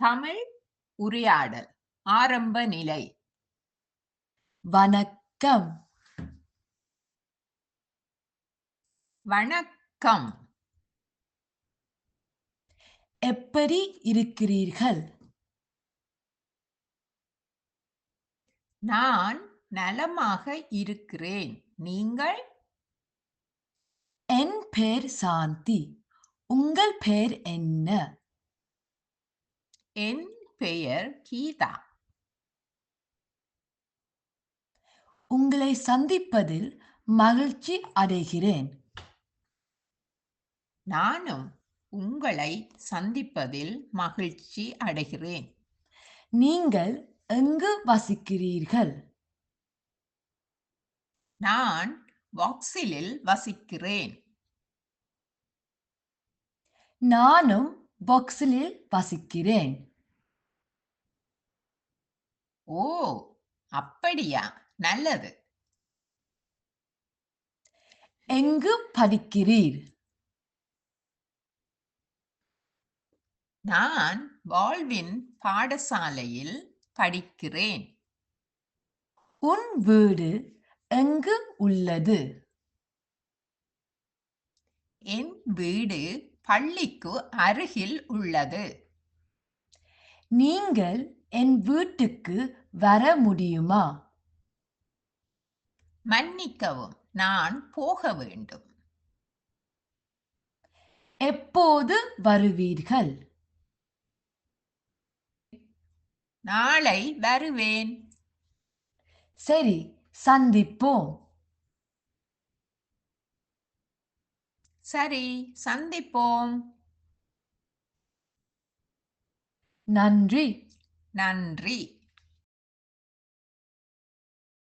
தமிழ் உரையாடல் ஆரம்ப நிலை. வணக்கம். வணக்கம். எப்படி இருக்கிறீர்கள்? நான் நலமாக இருக்கிறேன். நீங்கள்? என் பெயர் சாந்தி. உங்கள் பெயர் என்ன? என் பெயர் கீதா. உங்களை சந்திப்பதில் மகிழ்ச்சி அடைகிறேன். நானும் உங்களை சந்திப்பதில் மகிழ்ச்சி அடைகிறேன். நீங்கள் எங்கு வசிக்கிறீர்கள்? நான் வாக்ஸிலில் வசிக்கிறேன். நானும் பாக்ஸிலில் வசிக்கிறேன். ஓ, அப்படியா? நல்லது. எங்கு படிக்கிறீர்? நான் பால்வின் பாடசாலையில் படிக்கிறேன். உன் வீடு எங்கு உள்ளது? என் வீடு பள்ளிக்கு அருகில் உள்ளது. நீங்கள் என் வீட்டுக்கு வர முடியுமா? மன்னிக்கவும், நான் போக வேண்டும். எப்போது வருவீர்கள்? நாளை வருவேன். சரி, சந்திப்போம். சரி, சந்திப்போம். நன்றி. நன்றி.